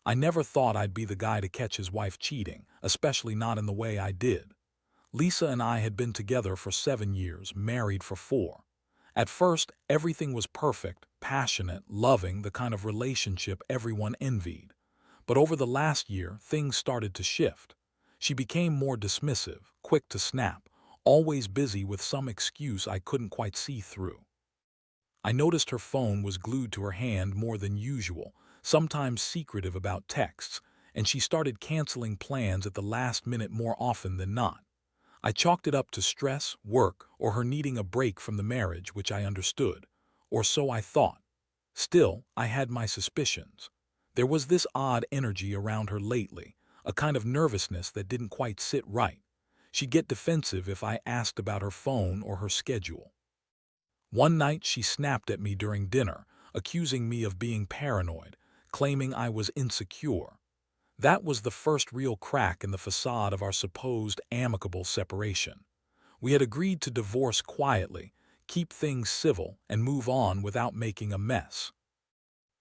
I never thought I'd be the guy to catch his wife cheating, especially not in the way I did. Lisa and I had been together for 7 years, married for 4. At first, everything was perfect, passionate, loving, the kind of relationship everyone envied. But over the last year, things started to shift. She became more dismissive, quick to snap, always busy with some excuse I couldn't quite see through. I noticed her phone was glued to her hand more than usual, sometimes secretive about texts, and she started canceling plans at the last minute more often than not. I chalked it up to stress, work, or her needing a break from the marriage, which I understood. Or so I thought. Still, I had my suspicions. There was this odd energy around her lately, a kind of nervousness that didn't quite sit right. She'd get defensive if I asked about her phone or her schedule. One night she snapped at me during dinner, accusing me of being paranoid, claiming I was insecure. That was the first real crack in the facade of our supposed amicable separation. We had agreed to divorce quietly, keep things civil, and move on without making a mess.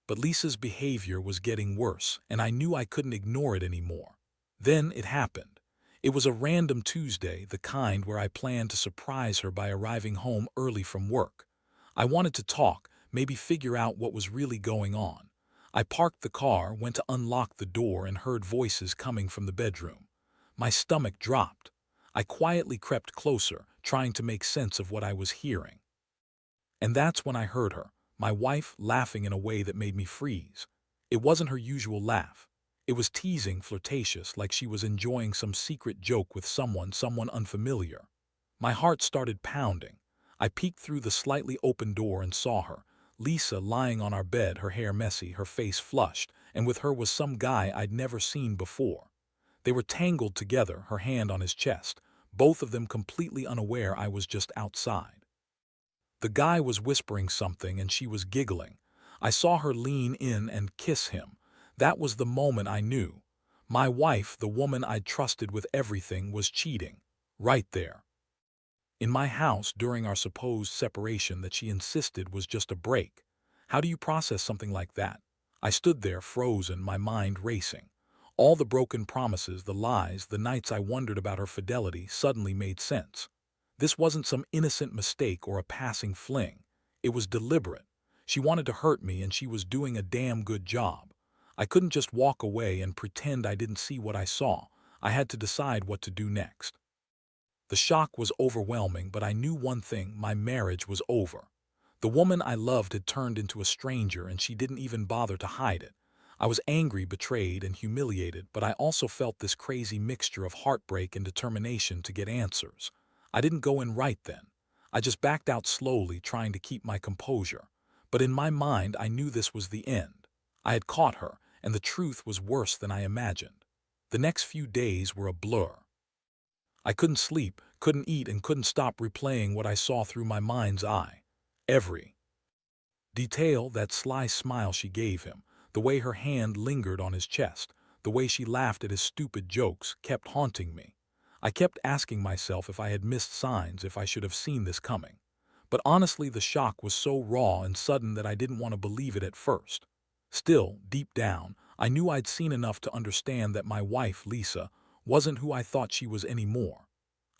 But Lisa's behavior was getting worse, and I knew I couldn't ignore it anymore. Then it happened. It was a random Tuesday, the kind where I planned to surprise her by arriving home early from work. I wanted to talk, maybe figure out what was really going on. I parked the car, went to unlock the door, and heard voices coming from the bedroom. My stomach dropped. I quietly crept closer, trying to make sense of what I was hearing. And that's when I heard her, my wife, laughing in a way that made me freeze. It wasn't her usual laugh. It was teasing, flirtatious, like she was enjoying some secret joke with someone unfamiliar. My heart started pounding. I peeked through the slightly open door and saw her, Lisa, lying on our bed, her hair messy, her face flushed, and with her was some guy I'd never seen before. They were tangled together, her hand on his chest, both of them completely unaware I was just outside. The guy was whispering something and she was giggling. I saw her lean in and kiss him. That was the moment I knew. My wife, the woman I'd trusted with everything, was cheating. Right there. In my house during our supposed separation that she insisted was just a break. How do you process something like that? I stood there frozen, my mind racing. All the broken promises, the lies, the nights I wondered about her fidelity suddenly made sense. This wasn't some innocent mistake or a passing fling. It was deliberate. She wanted to hurt me and she was doing a damn good job. I couldn't just walk away and pretend I didn't see what I saw. I had to decide what to do next. The shock was overwhelming, but I knew one thing: my marriage was over. The woman I loved had turned into a stranger and she didn't even bother to hide it. I was angry, betrayed, and humiliated, but I also felt this crazy mixture of heartbreak and determination to get answers. I didn't go in right then. I just backed out slowly, trying to keep my composure. But in my mind, I knew this was the end. I had caught her, and the truth was worse than I imagined. The next few days were a blur. I couldn't sleep, couldn't eat, and couldn't stop replaying what I saw through my mind's eye. Every detail, that sly smile she gave him, the way her hand lingered on his chest, the way she laughed at his stupid jokes, kept haunting me. I kept asking myself if I had missed signs, if I should have seen this coming. But honestly, the shock was so raw and sudden that I didn't want to believe it at first. Still, deep down, I knew I'd seen enough to understand that my wife, Lisa, wasn't who I thought she was anymore.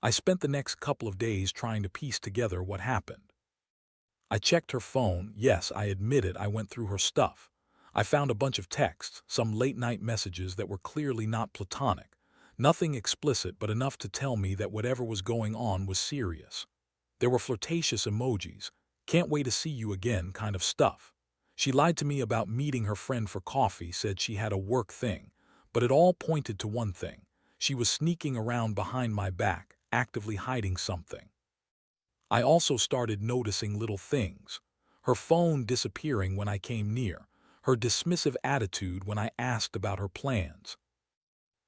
I spent the next couple of days trying to piece together what happened. I checked her phone. Yes, I admit it, I went through her stuff. I found a bunch of texts, some late-night messages that were clearly not platonic. Nothing explicit, but enough to tell me that whatever was going on was serious. There were flirtatious emojis, "can't wait to see you again" kind of stuff. She lied to me about meeting her friend for coffee, said she had a work thing. But it all pointed to one thing: she was sneaking around behind my back, actively hiding something. I also started noticing little things. Her phone disappearing when I came near, her dismissive attitude when I asked about her plans,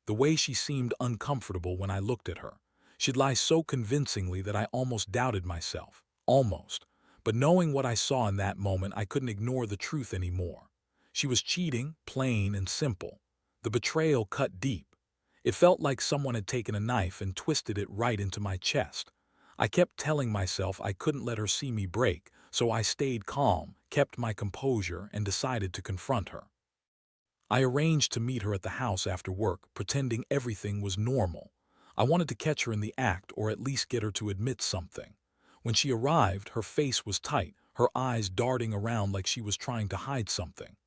the way she seemed uncomfortable when I looked at her. She'd lie so convincingly that I almost doubted myself. Almost. But knowing what I saw in that moment, I couldn't ignore the truth anymore. She was cheating, plain and simple. The betrayal cut deep. It felt like someone had taken a knife and twisted it right into my chest. I kept telling myself I couldn't let her see me break, so I stayed calm, kept my composure, and decided to confront her. I arranged to meet her at the house after work, pretending everything was normal. I wanted to catch her in the act or at least get her to admit something. When she arrived, her face was tight, her eyes darting around like she was trying to hide something.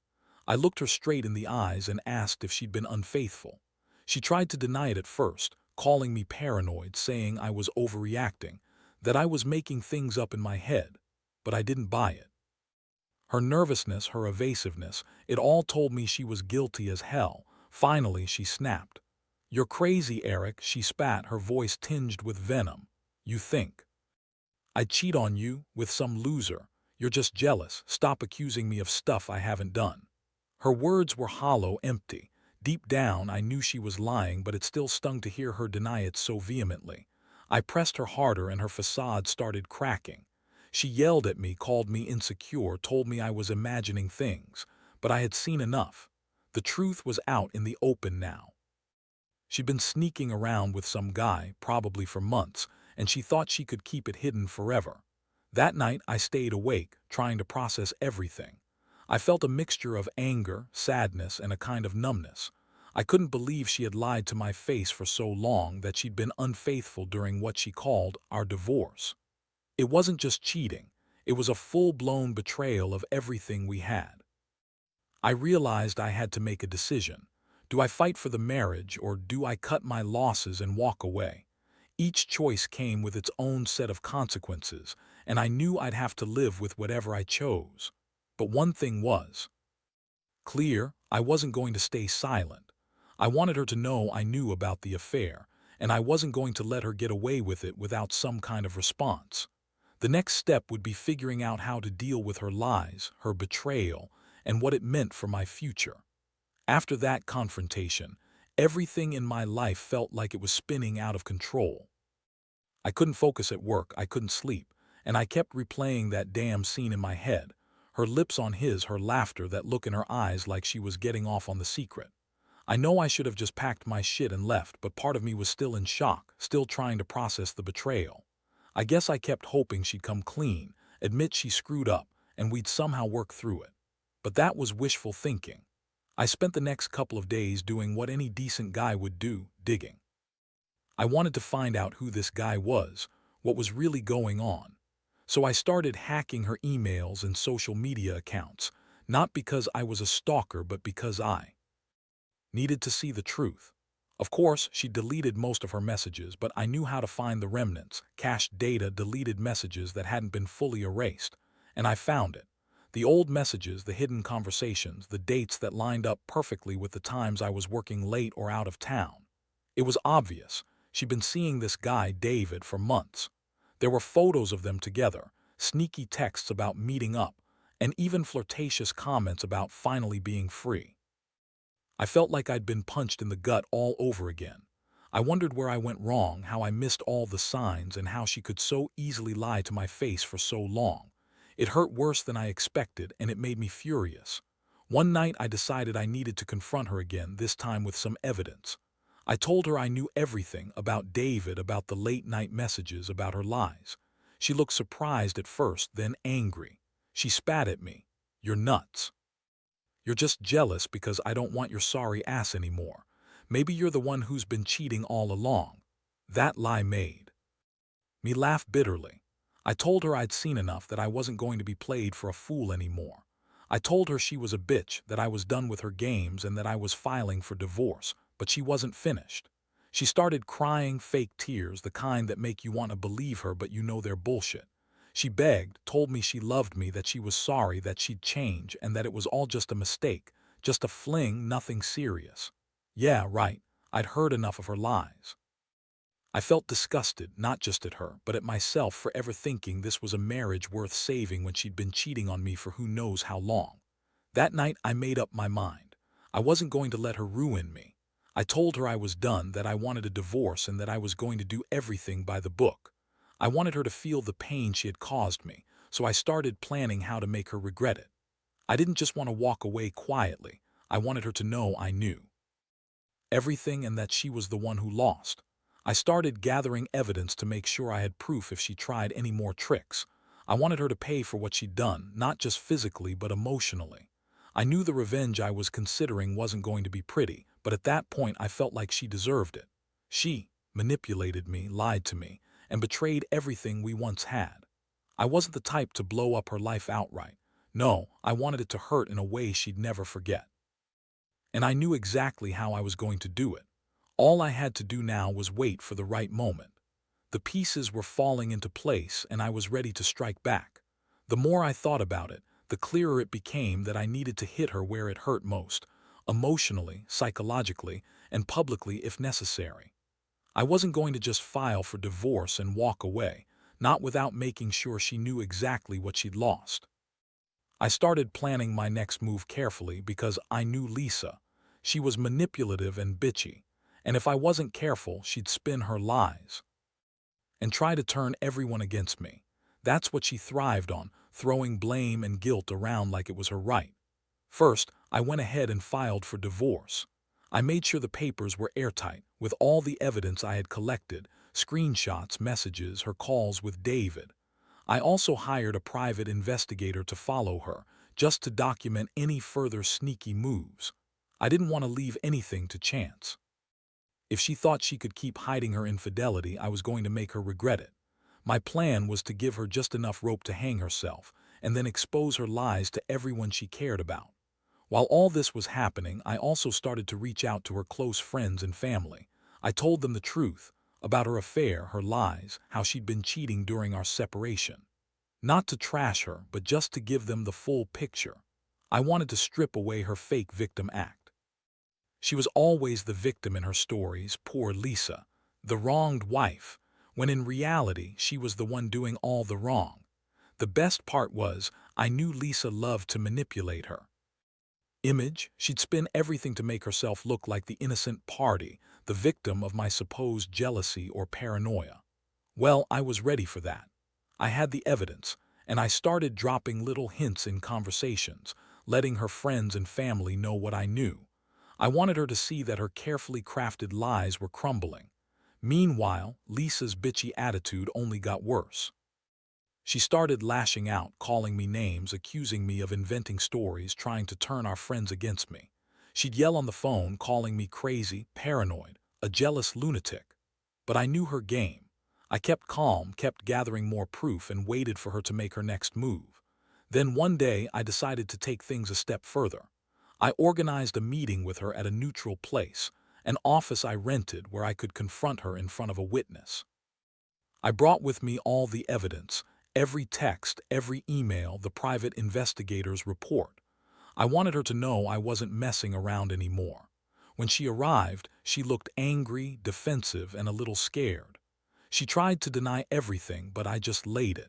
I looked her straight in the eyes and asked if she'd been unfaithful. She tried to deny it at first, calling me paranoid, saying I was overreacting, that I was making things up in my head. But I didn't buy it. Her nervousness, her evasiveness, it all told me she was guilty as hell. Finally, she snapped. "You're crazy, Eric," she spat, her voice tinged with venom. "You think I'd cheat on you with some loser? You're just jealous. Stop accusing me of stuff I haven't done." Her words were hollow, empty. Deep down, I knew she was lying, but it still stung to hear her deny it so vehemently. I pressed her harder and her facade started cracking. She yelled at me, called me insecure, told me I was imagining things. But I had seen enough. The truth was out in the open now. She'd been sneaking around with some guy, probably for months, and she thought she could keep it hidden forever. That night, I stayed awake, trying to process everything. I felt a mixture of anger, sadness, and a kind of numbness. I couldn't believe she had lied to my face for so long, that she'd been unfaithful during what she called our divorce. It wasn't just cheating. It was a full-blown betrayal of everything we had. I realized I had to make a decision. Do I fight for the marriage, or do I cut my losses and walk away? Each choice came with its own set of consequences, and I knew I'd have to live with whatever I chose. But one thing was clear: I wasn't going to stay silent. I wanted her to know I knew about the affair, and I wasn't going to let her get away with it without some kind of response. The next step would be figuring out how to deal with her lies, her betrayal, and what it meant for my future. After that confrontation, everything in my life felt like it was spinning out of control. I couldn't focus at work, I couldn't sleep, and I kept replaying that damn scene in my head. Her lips on his, her laughter, that look in her eyes like she was getting off on the secret. I know I should have just packed my shit and left, but part of me was still in shock, still trying to process the betrayal. I guess I kept hoping she'd come clean, admit she screwed up, and we'd somehow work through it. But that was wishful thinking. I spent the next couple of days doing what any decent guy would do, digging. I wanted to find out who this guy was, what was really going on. So I started hacking her emails and social media accounts, not because I was a stalker, but because I needed to see the truth. Of course, she deleted most of her messages, but I knew how to find the remnants, cached data, deleted messages that hadn't been fully erased. And I found it. The old messages, the hidden conversations, the dates that lined up perfectly with the times I was working late or out of town. It was obvious. She'd been seeing this guy, David, for months. There were photos of them together, sneaky texts about meeting up, and even flirtatious comments about finally being free. I felt like I'd been punched in the gut all over again. I wondered where I went wrong, how I missed all the signs, and how she could so easily lie to my face for so long. It hurt worse than I expected, and it made me furious. One night I decided I needed to confront her again, this time with some evidence. I told her I knew everything about David, about the late-night messages, about her lies. She looked surprised at first, then angry. She spat at me. "You're nuts. You're just jealous because I don't want your sorry ass anymore. Maybe you're the one who's been cheating all along." That lie made me laugh bitterly. I told her I'd seen enough, that I wasn't going to be played for a fool anymore. I told her she was a bitch, that I was done with her games, and that I was filing for divorce, but she wasn't finished. She started crying, fake tears, the kind that make you want to believe her but you know they're bullshit. She begged, told me she loved me, that she was sorry, that she'd change, and that it was all just a mistake, just a fling, nothing serious. Yeah, right. I'd heard enough of her lies. I felt disgusted, not just at her, but at myself for ever thinking this was a marriage worth saving when she'd been cheating on me for who knows how long. That night I made up my mind. I wasn't going to let her ruin me. I told her I was done, that I wanted a divorce, and that I was going to do everything by the book. I wanted her to feel the pain she had caused me, so I started planning how to make her regret it. I didn't just want to walk away quietly. I wanted her to know I knew everything and that she was the one who lost. I started gathering evidence to make sure I had proof if she tried any more tricks. I wanted her to pay for what she'd done, not just physically but emotionally. I knew the revenge I was considering wasn't going to be pretty, but at that point I felt like she deserved it. She manipulated me, lied to me, and betrayed everything we once had. I wasn't the type to blow up her life outright. No, I wanted it to hurt in a way she'd never forget. And I knew exactly how I was going to do it. All I had to do now was wait for the right moment. The pieces were falling into place, and I was ready to strike back. The more I thought about it, the clearer it became that I needed to hit her where it hurt most, emotionally, psychologically, and publicly if necessary. I wasn't going to just file for divorce and walk away, not without making sure she knew exactly what she'd lost. I started planning my next move carefully because I knew Lisa. She was manipulative and bitchy, and if I wasn't careful, she'd spin her lies and try to turn everyone against me. That's what she thrived on, throwing blame and guilt around like it was her right. First, I went ahead and filed for divorce. I made sure the papers were airtight, with all the evidence I had collected, screenshots, messages, her calls with David. I also hired a private investigator to follow her, just to document any further sneaky moves. I didn't want to leave anything to chance. If she thought she could keep hiding her infidelity, I was going to make her regret it. My plan was to give her just enough rope to hang herself, and then expose her lies to everyone she cared about. While all this was happening, I also started to reach out to her close friends and family. I told them the truth about her affair, her lies, how she'd been cheating during our separation. Not to trash her, but just to give them the full picture. I wanted to strip away her fake victim act. She was always the victim in her stories, poor Lisa, the wronged wife, when in reality she was the one doing all the wrong. The best part was, I knew Lisa loved to manipulate her image. She'd spin everything to make herself look like the innocent party, the victim of my supposed jealousy or paranoia. Well, I was ready for that. I had the evidence, and I started dropping little hints in conversations, letting her friends and family know what I knew. I wanted her to see that her carefully crafted lies were crumbling. Meanwhile, Lisa's bitchy attitude only got worse. She started lashing out, calling me names, accusing me of inventing stories, trying to turn our friends against me. She'd yell on the phone, calling me crazy, paranoid, a jealous lunatic. But I knew her game. I kept calm, kept gathering more proof, and waited for her to make her next move. Then one day, I decided to take things a step further. I organized a meeting with her at a neutral place, an office I rented where I could confront her in front of a witness. I brought with me all the evidence, every text, every email, the private investigator's report. I wanted her to know I wasn't messing around anymore. When she arrived, she looked angry, defensive, and a little scared. She tried to deny everything, but I just laid it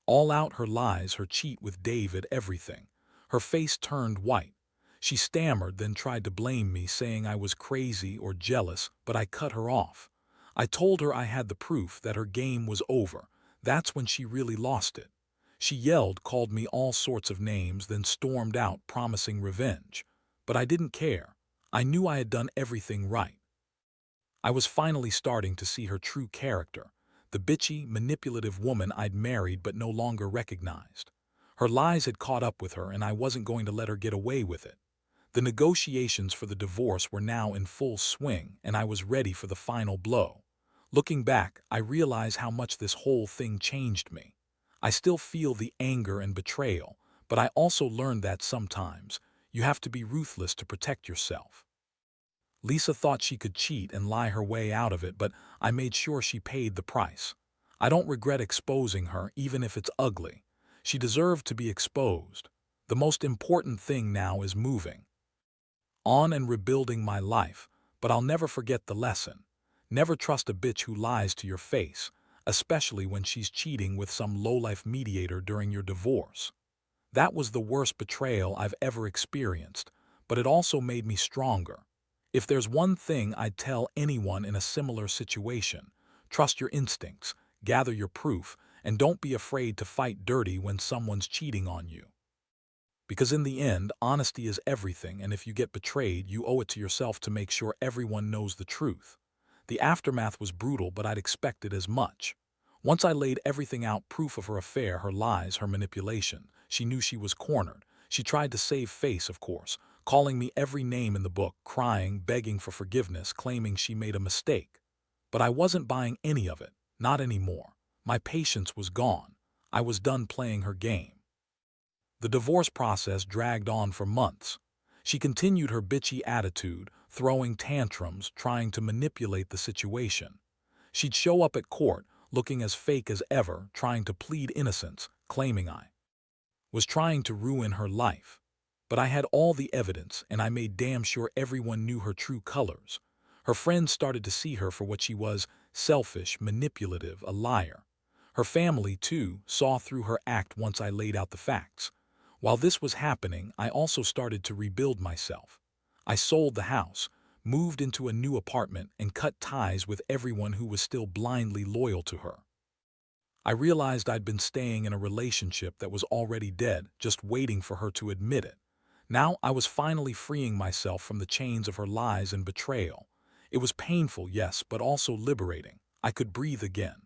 all out: her lies, her cheat with David, everything. Her face turned white. She stammered, then tried to blame me, saying I was crazy or jealous, but I cut her off. I told her I had the proof, that her game was over. That's when she really lost it. She yelled, called me all sorts of names, then stormed out, promising revenge. But I didn't care. I knew I had done everything right. I was finally starting to see her true character, the bitchy, manipulative woman I'd married but no longer recognized. Her lies had caught up with her, and I wasn't going to let her get away with it. The negotiations for the divorce were now in full swing, and I was ready for the final blow. Looking back, I realize how much this whole thing changed me. I still feel the anger and betrayal, but I also learned that sometimes you have to be ruthless to protect yourself. Lisa thought she could cheat and lie her way out of it, but I made sure she paid the price. I don't regret exposing her, even if it's ugly. She deserved to be exposed. The most important thing now is moving on and rebuilding my life, but I'll never forget the lesson. Never trust a bitch who lies to your face, especially when she's cheating with some lowlife mediator during your divorce. That was the worst betrayal I've ever experienced, but it also made me stronger. If there's one thing I'd tell anyone in a similar situation, trust your instincts, gather your proof, and don't be afraid to fight dirty when someone's cheating on you. Because in the end, honesty is everything, and if you get betrayed, you owe it to yourself to make sure everyone knows the truth. The aftermath was brutal, but I'd expected as much. Once I laid everything out, proof of her affair, her lies, her manipulation, she knew she was cornered. She tried to save face, of course, calling me every name in the book, crying, begging for forgiveness, claiming she made a mistake. But I wasn't buying any of it, not anymore. My patience was gone. I was done playing her game. The divorce process dragged on for months. She continued her bitchy attitude, throwing tantrums, trying to manipulate the situation. She'd show up at court, looking as fake as ever, trying to plead innocence, claiming I was trying to ruin her life. But I had all the evidence, and I made damn sure everyone knew her true colors. Her friends started to see her for what she was: selfish, manipulative, a liar. Her family, too, saw through her act once I laid out the facts. While this was happening, I also started to rebuild myself. I sold the house, moved into a new apartment, and cut ties with everyone who was still blindly loyal to her. I realized I'd been staying in a relationship that was already dead, just waiting for her to admit it. Now I was finally freeing myself from the chains of her lies and betrayal. It was painful, yes, but also liberating. I could breathe again.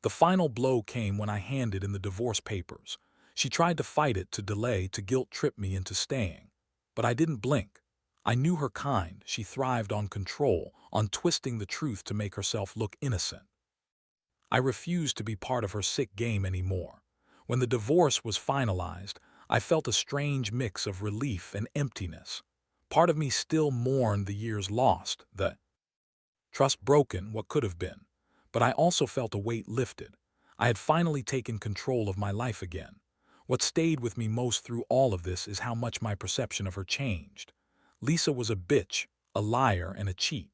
The final blow came when I handed in the divorce papers. She tried to fight it, to delay, to guilt-trip me into staying. But I didn't blink. I knew her kind. She thrived on control, on twisting the truth to make herself look innocent. I refused to be part of her sick game anymore. When the divorce was finalized, I felt a strange mix of relief and emptiness. Part of me still mourned the years lost, the trust broken, what could have been. But I also felt a weight lifted. I had finally taken control of my life again. What stayed with me most through all of this is how much my perception of her changed. Lisa was a bitch, a liar, and a cheat.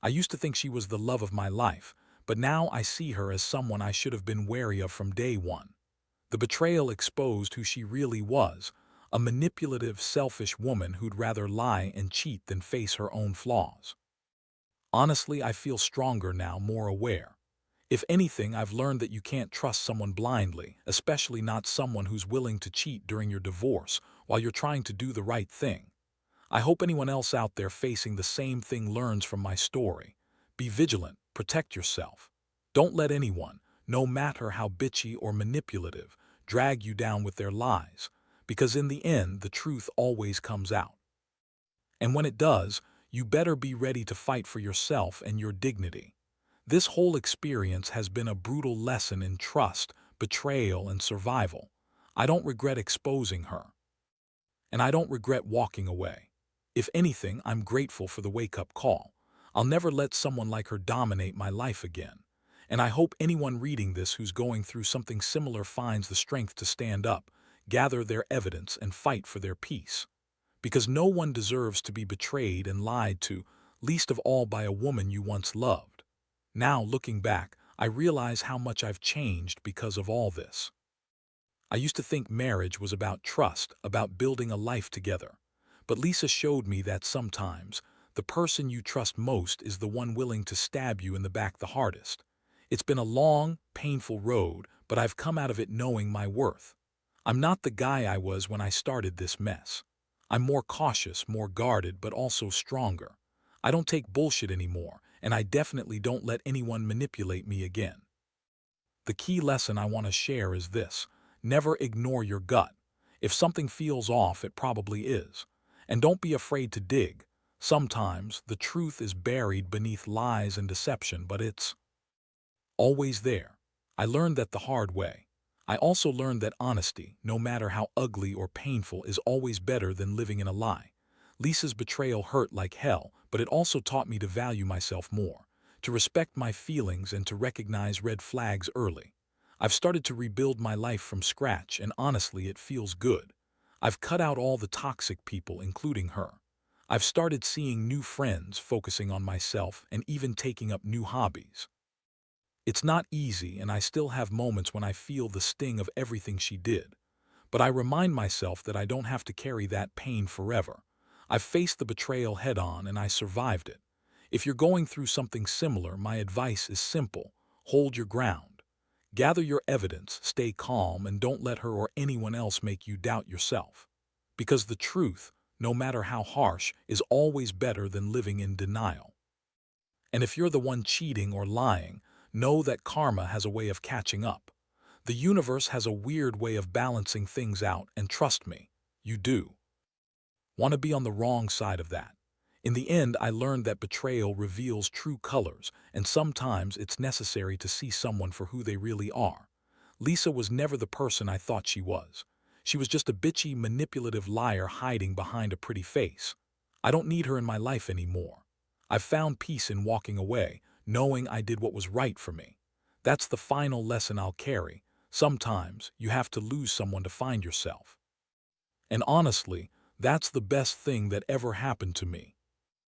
I used to think she was the love of my life, but now I see her as someone I should have been wary of from day one. The betrayal exposed who she really was: a manipulative, selfish woman who'd rather lie and cheat than face her own flaws. Honestly, I feel stronger now, more aware. If anything, I've learned that you can't trust someone blindly, especially not someone who's willing to cheat during your divorce while you're trying to do the right thing. I hope anyone else out there facing the same thing learns from my story. Be vigilant, protect yourself. Don't let anyone, no matter how bitchy or manipulative, drag you down with their lies, because in the end, the truth always comes out. And when it does, you better be ready to fight for yourself and your dignity. This whole experience has been a brutal lesson in trust, betrayal, and survival. I don't regret exposing her, and I don't regret walking away. If anything, I'm grateful for the wake-up call. I'll never let someone like her dominate my life again. And I hope anyone reading this who's going through something similar finds the strength to stand up, gather their evidence, and fight for their peace. Because no one deserves to be betrayed and lied to, least of all by a woman you once loved. Now, looking back, I realize how much I've changed because of all this. I used to think marriage was about trust, about building a life together. But Lisa showed me that sometimes the person you trust most is the one willing to stab you in the back the hardest. It's been a long, painful road, but I've come out of it knowing my worth. I'm not the guy I was when I started this mess. I'm more cautious, more guarded, but also stronger. I don't take bullshit anymore, and I definitely don't let anyone manipulate me again. The key lesson I want to share is this: never ignore your gut. If something feels off, it probably is. And don't be afraid to dig. Sometimes the truth is buried beneath lies and deception, but it's always there. I learned that the hard way. I also learned that honesty, no matter how ugly or painful, is always better than living in a lie. Lisa's betrayal hurt like hell, but it also taught me to value myself more, to respect my feelings, and to recognize red flags early. I've started to rebuild my life from scratch, and honestly, it feels good. I've cut out all the toxic people, including her. I've started seeing new friends, focusing on myself, and even taking up new hobbies. It's not easy, and I still have moments when I feel the sting of everything she did. But I remind myself that I don't have to carry that pain forever. I've faced the betrayal head-on, and I survived it. If you're going through something similar, my advice is simple: hold your ground. Gather your evidence, stay calm, and don't let her or anyone else make you doubt yourself. Because the truth, no matter how harsh, is always better than living in denial. And if you're the one cheating or lying, know that karma has a way of catching up. The universe has a weird way of balancing things out, and trust me, you do. Want to be on the wrong side of that. In the end, I learned that betrayal reveals true colors, and sometimes it's necessary to see someone for who they really are. Lisa was never the person I thought she was. She was just a bitchy, manipulative liar hiding behind a pretty face. I don't need her in my life anymore. I've found peace in walking away, knowing I did what was right for me. That's the final lesson I'll carry. Sometimes you have to lose someone to find yourself. And honestly, that's the best thing that ever happened to me.